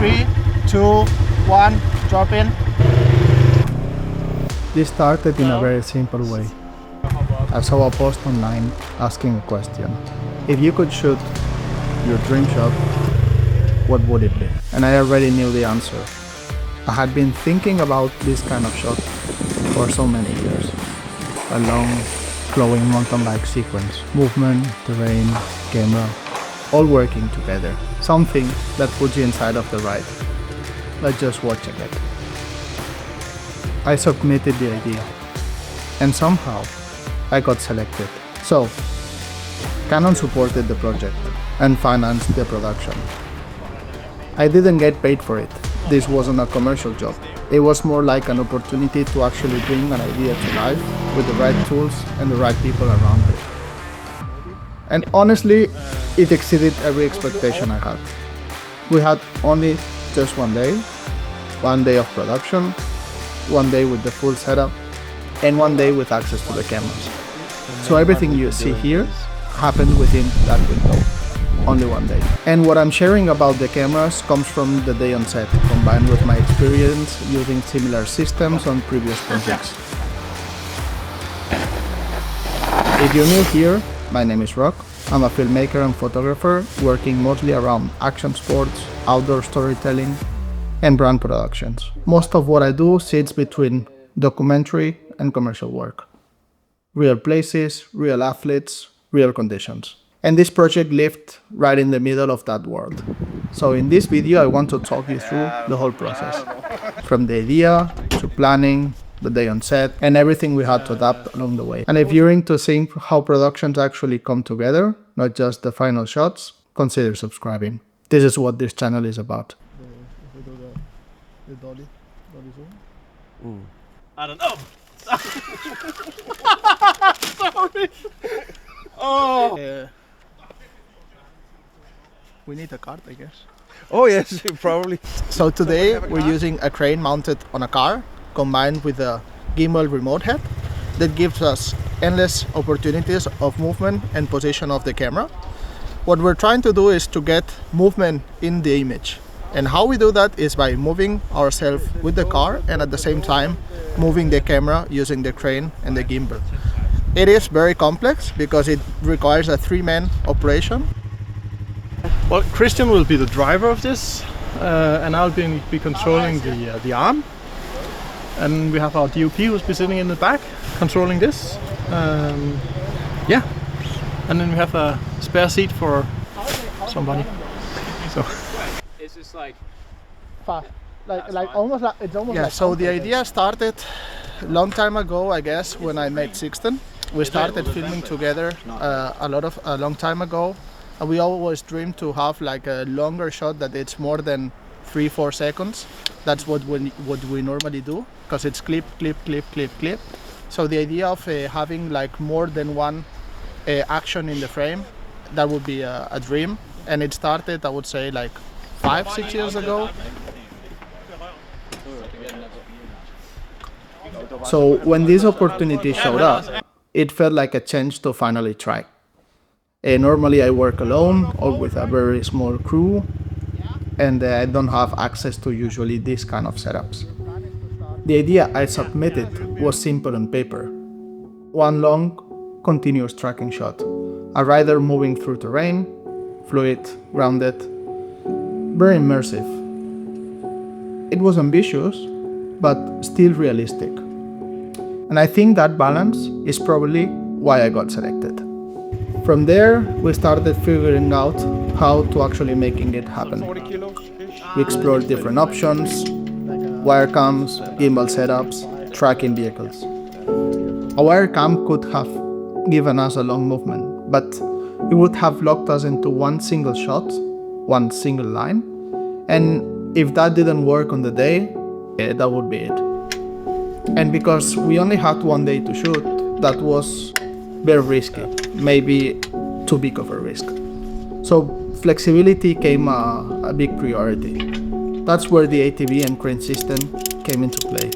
3, 2, 1, drop in. This started in a very simple way. I saw a post online asking a question. If you could shoot your dream shot, what would it be? And I already knew the answer. I had been thinking about this kind of shot for so many years. A long, flowing mountain bike sequence, movement, terrain, camera, all working together. Something that puts you inside of the ride. Let's just watch again. I submitted the idea, and somehow I got selected. So, Canon supported the project and financed the production. I didn't get paid for it. This wasn't a commercial job. It was more like an opportunity to actually bring an idea to life with the right tools and the right people around it. And honestly, it exceeded every expectation I had. We had only just one day of production, one day with the full setup, and one day with access to the cameras. So everything you see here happened within that window, only one day. And what I'm sharing about the cameras comes from the day on set, combined with my experience using similar systems on previous projects. If you're new here, my name is Rock. I'm a filmmaker and photographer working mostly around action sports, outdoor storytelling, and brand productions. Most of what I do sits between documentary and commercial work. Real places, real athletes, real conditions. And this project lived right in the middle of that world. So in this video, I want to talk you through the whole process. From the idea to planning, the day on set, and everything we had to adapt along the way. And if you're into seeing how productions actually come together, not just the final shots, consider subscribing. This is what this channel is about. The dolly zoom? I don't know. Sorry. Oh. Yeah. We need a cart, I guess. Oh yes, probably. So today we're using a crane mounted on a car combined with a gimbal remote head that gives us endless opportunities of movement and position of the camera. What we're trying to do is to get movement in the image. And how we do that is by moving ourselves with the car and at the same time moving the camera using the crane and the gimbal. It is very complex because it requires a 3-man operation. Well, Christian will be the driver of this, and I'll be controlling the arm. And we have our DOP who's be sitting in the back controlling this. Yeah, and then we have a spare seat for somebody. So. It's just like fast, like almost like it's almost. Yeah. Like so the idea started a long time ago, I guess, when I met Sixten. We started filming together a long time ago. And we always dreamed to have like a longer shot that it's more than 3-4 seconds. That's what we normally do, because it's clip, clip, clip, clip, clip. So the idea of having like more than one action in the frame, that would be a dream. And it started, I would say, like 5-6 years ago. So when this opportunity showed up, it felt like a chance to finally try. Normally I work alone or with a very small crew, and I don't have access to usually these kind of setups. The idea I submitted was simple on paper. One long, continuous tracking shot. A rider moving through terrain, fluid, grounded, very immersive. It was ambitious, but still realistic. And I think that balance is probably why I got selected. From there, we started figuring out how to actually making it happen. We explored different options, wire cams, gimbal setups, tracking vehicles. A wire cam could have given us a long movement, but it would have locked us into one single shot, one single line, and if that didn't work on the day, that would be it. And because we only had one day to shoot, that was very risky, maybe too big of a risk. So flexibility came a big priority. That's where the ATV and crane system came into play.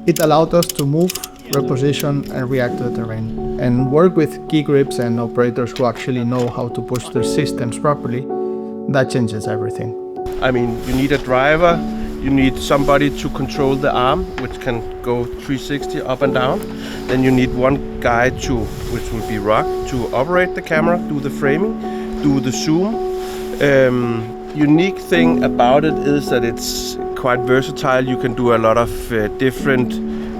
It allowed us to move, reposition, and react to the terrain, and work with key grips and operators who actually know how to push their systems properly that changes everything. I mean, you need a driver, you need somebody to control the arm, which can go 360 up and down. Then you need one guy which will be Rock, to operate the camera, do the framing, do the zoom. Unique thing about it is that it's quite versatile. You can do a lot of different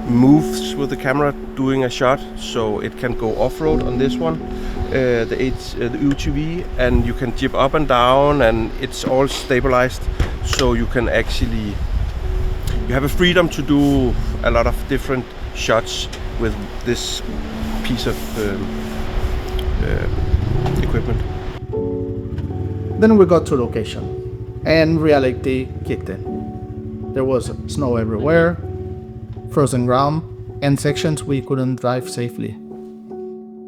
moves with the camera doing a shot, so it can go off-road on this one, the UTV, and you can jib up and down, and it's all stabilized, so you can actually, you have a freedom to do a lot of different shots with this piece of equipment. Then we got to location, and reality kicked in. There was snow everywhere, frozen ground, and sections we couldn't drive safely.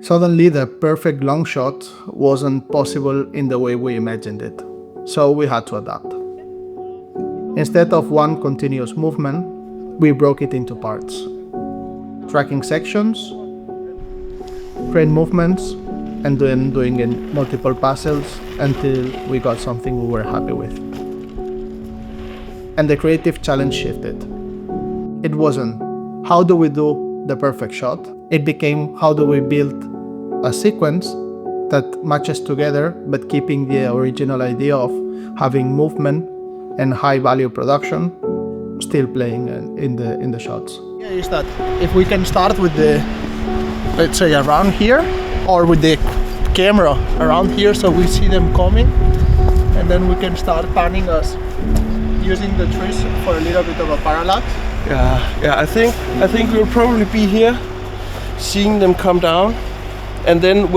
Suddenly the perfect long shot wasn't possible in the way we imagined it, so we had to adapt. Instead of one continuous movement, we broke it into parts, tracking sections, crane movements, and then doing in multiple passes until we got something we were happy with. And the creative challenge shifted. It wasn't, how do we do the perfect shot? It became, how do we build a sequence that matches together, but keeping the original idea of having movement and high value production still playing in the shots. Yeah, is that if we can start with the, let's say around here, or with the camera around here, so we see them coming, and then we can start panning us using the trees for a little bit of a parallax. Yeah, I think we'll probably be here, seeing them come down, and then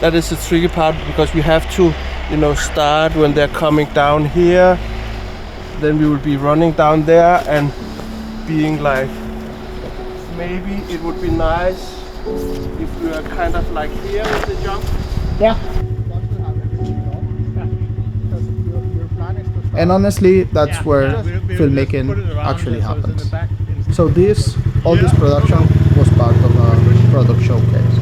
that is the tricky part, because we have to, start when they're coming down here, then we will be running down there and being like, maybe it would be nice if we are kind of like here with the jump. Yeah. And honestly, that's where filmmaking actually happens. So all this production was part of a product showcase.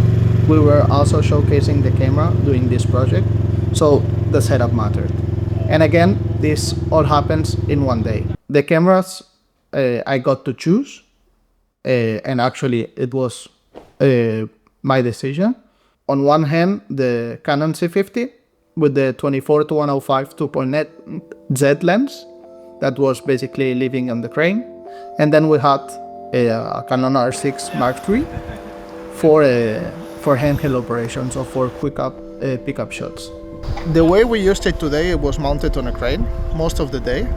We were also showcasing the camera doing this project, so the setup mattered. And again, this all happens in one day. The cameras I got to choose, and actually it was my decision. On one hand, the Canon C50 with the 24-105 2.8 Z lens that was basically living on the crane, and then we had a Canon R6 Mark III for handheld operations or for quick pickup shots. The way we used it today, it was mounted on a crane most of the day.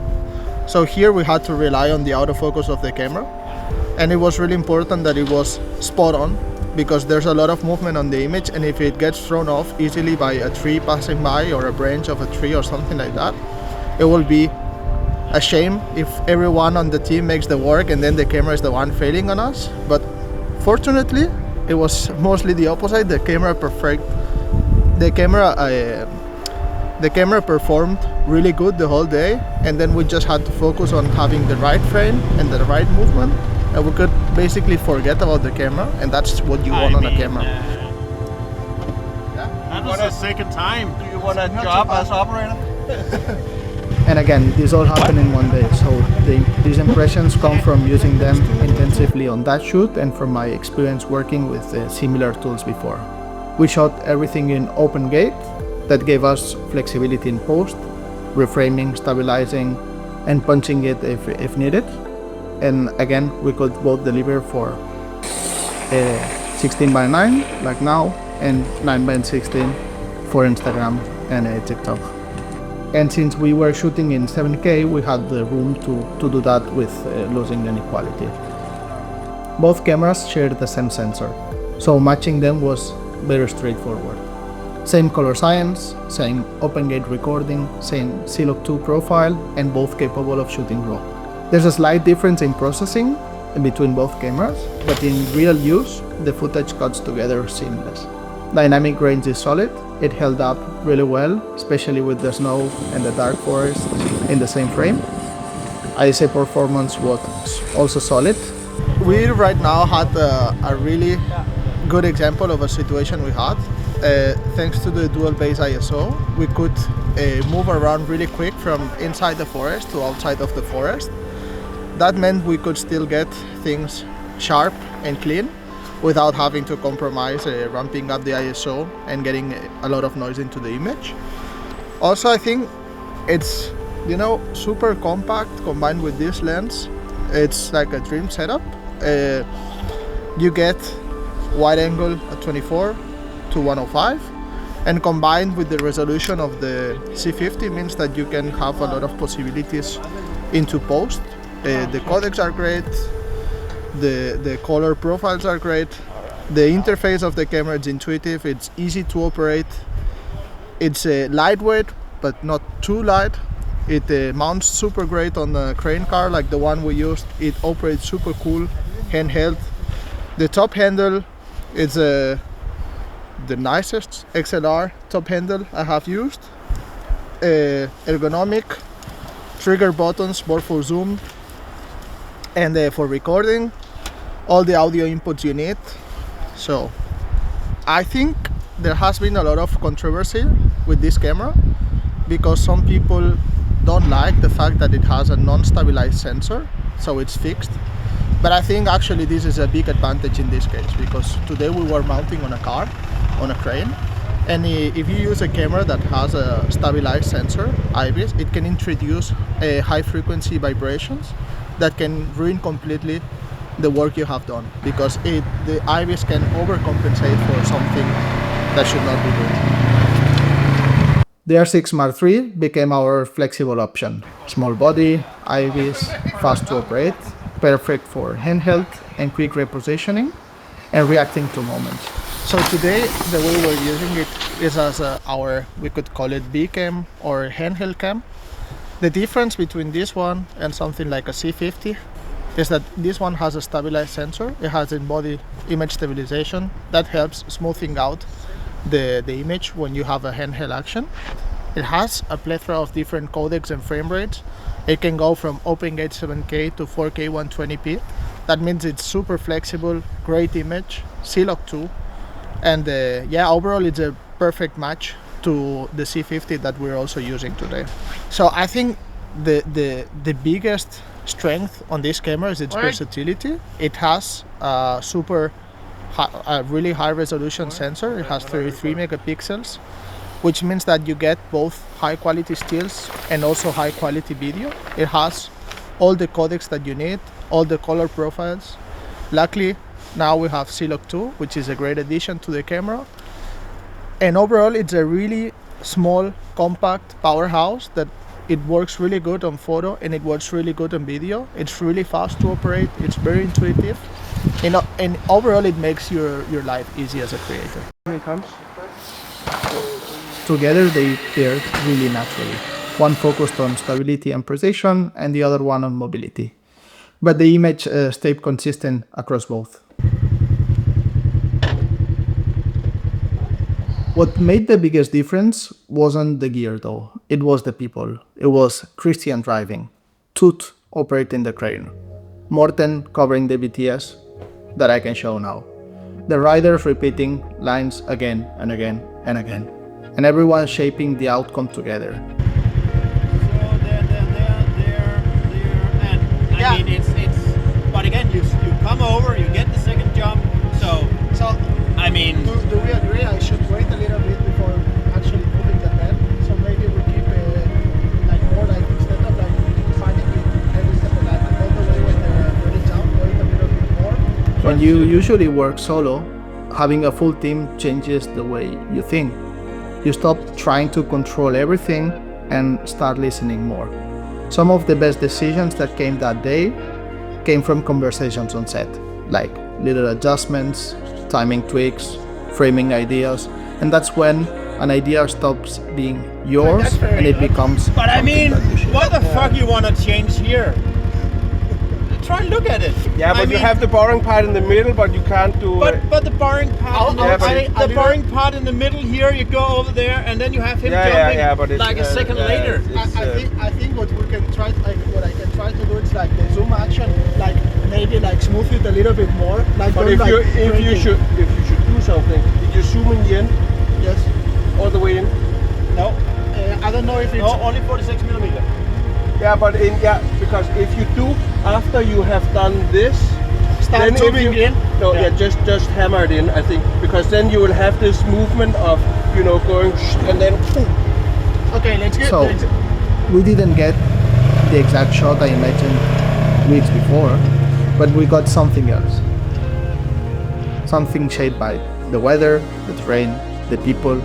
So here we had to rely on the autofocus of the camera, and it was really important that it was spot on, because there's a lot of movement on the image, and if it gets thrown off easily by a tree passing by or a branch of a tree or something like that, it will be a shame if everyone on the team makes the work and then the camera is the one failing on us. But fortunately, it was mostly the opposite. The camera performed really good the whole day, and then we just had to focus on having the right frame and the right movement, and we could basically forget about the camera, and that's what you want on a camera. That was the second time. Do you want a job as operator? And again, this all happened in one day, so these impressions come from using them intensively on that shoot and from my experience working with similar tools before. We shot everything in open gate. That gave us flexibility in post, reframing, stabilizing, and punching it if needed. And again, we could both deliver for 16:9 like now, and 9:16 for Instagram and TikTok. And since we were shooting in 7K, we had the room to do that with losing any quality. Both cameras shared the same sensor, so matching them was very straightforward. Same color science, same open gate recording, same C-Log 2 profile, and both capable of shooting RAW. There's a slight difference in processing between both cameras, but in real use, the footage cuts together seamless. Dynamic range is solid. It held up really well, especially with the snow and the dark forest in the same frame. ISA performance was also solid. We right now had a really good example of a situation we had. thanks to the dual base ISO, we could move around really quick from inside the forest to outside of the forest. That meant we could still get things sharp and clean without having to compromise ramping up the ISO and getting a lot of noise into the image. Also, I think it's, you know, super compact combined with this lens. It's like a dream setup. You get wide angle at 24 to 105, and combined with the resolution of the C50 means that you can have a lot of possibilities into post. The codecs are great, the color profiles are great, the interface of the camera is intuitive, it's easy to operate, it's lightweight but not too light. It mounts super great on the crane car like the one we used. It operates super cool, handheld. The top handle is the nicest XLR top handle I have used. Ergonomic, trigger buttons both for zoom and for recording, all the audio inputs you need. So I think there has been a lot of controversy with this camera because some people don't like the fact that it has a non-stabilized sensor, so it's fixed. But I think actually this is a big advantage in this case, because today we were mounting on a car, on a crane, and if you use a camera that has a stabilized sensor, IBIS, it can introduce high frequency vibrations that can ruin completely the work you have done, because the IBIS can overcompensate for something that should not be doing. The R6 Mark III became our flexible option. Small body, IBIS, fast to operate, perfect for handheld and quick repositioning and reacting to moments. So today the way we're using it is as our, we could call it B cam or handheld cam. The difference between this one and something like a C50 is that this one has a stabilized sensor. It has in-body image stabilization that helps smoothing out the image when you have a handheld action. It has a plethora of different codecs and frame rates. It can go from OpenGate 7K to 4K 120p. That means it's super flexible, great image, C-Log 2, and yeah, overall it's a perfect match to the C50 that we're also using today. So I think the biggest strength on this camera is its versatility. It has a really high resolution sensor. It has 33 megapixels, which means that you get both high quality stills and also high quality video. It has all the codecs that you need, all the color profiles. Luckily, now we have C-Log 2, which is a great addition to the camera. And overall, it's a really small, compact powerhouse that it works really good on photo and it works really good on video. It's really fast to operate. It's very intuitive. And overall, it makes your life easy as a creator. Here it comes. Together they paired really naturally. One focused on stability and precision and the other one on mobility. But the image stayed consistent across both. What made the biggest difference wasn't the gear though, it was the people. It was Christian driving, Tut operating the crane, Morten covering the BTS that I can show now, the riders repeating lines again and again and again, and everyone shaping the outcome together. So there, and I mean it's, but again, you come over, you get the second jump, so I mean, do we agree I should wait a little bit before actually moving the bed? So maybe we keep like more like instead of like finding it every step like all the way when the ready down, wait a little bit more. When you usually work solo, having a full team changes the way you think. You stop trying to control everything and start listening more. Some of the best decisions that came that day came from conversations on set, like little adjustments, timing tweaks, framing ideas, and that's when an idea stops being yours and it becomes but I mean, that what the fuck you want to change here? Try and look at it. Yeah, but you have the boring part in the middle, but you can't do. But the boring part, the boring part in the middle here, you go over there, and then you have him jumping but it's, like a second later. I think what we can try, like what I can try to do is like the zoom action, like maybe like smooth it a little bit more. Like but if you should do something, did you zoom in the end? all the way in? No, I don't know if it's... no, only 46 millimeter. Yeah, but because if you do after you have done this, Start then if zooming you, in. No, yeah, just hammer it in, I think, because then you will have this movement of, you know, going and then. Okay, let's get. So we didn't get the exact shot I imagined weeks before, but we got something else. Something shaped by the weather, the terrain, the people,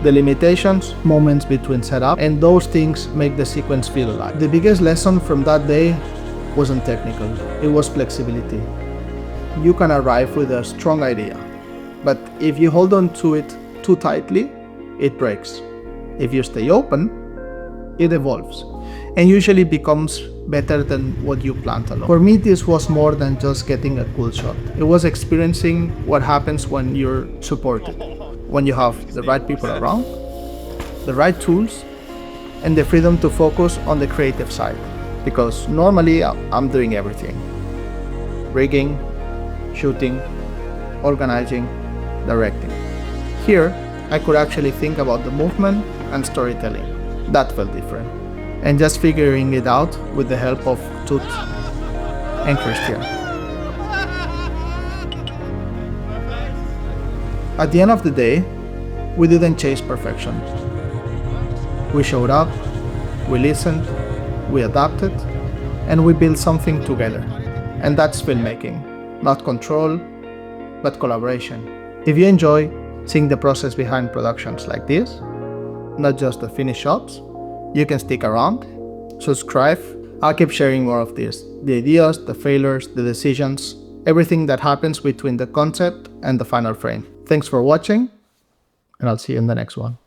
the limitations, moments between setup, and those things make the sequence feel alive. The biggest lesson from that day wasn't technical, it was flexibility. You can arrive with a strong idea, but if you hold on to it too tightly, it breaks. If you stay open, it evolves, and usually becomes better than what you planned alone. For me, this was more than just getting a cool shot. It was experiencing what happens when you're supported, when you have the right people around, the right tools, and the freedom to focus on the creative side. Because normally I'm doing everything. Rigging, shooting, organizing, directing. Here, I could actually think about the movement and storytelling. That felt different. And just figuring it out with the help of Tut and Christian. At the end of the day, we didn't chase perfection. We showed up, we listened, we adapted, and we built something together. And that's filmmaking. Not control, but collaboration. If you enjoy seeing the process behind productions like this, not just the finished shots, you can stick around, subscribe. I'll keep sharing more of this. The ideas, the failures, the decisions, everything that happens between the concept and the final frame. Thanks for watching, and I'll see you in the next one.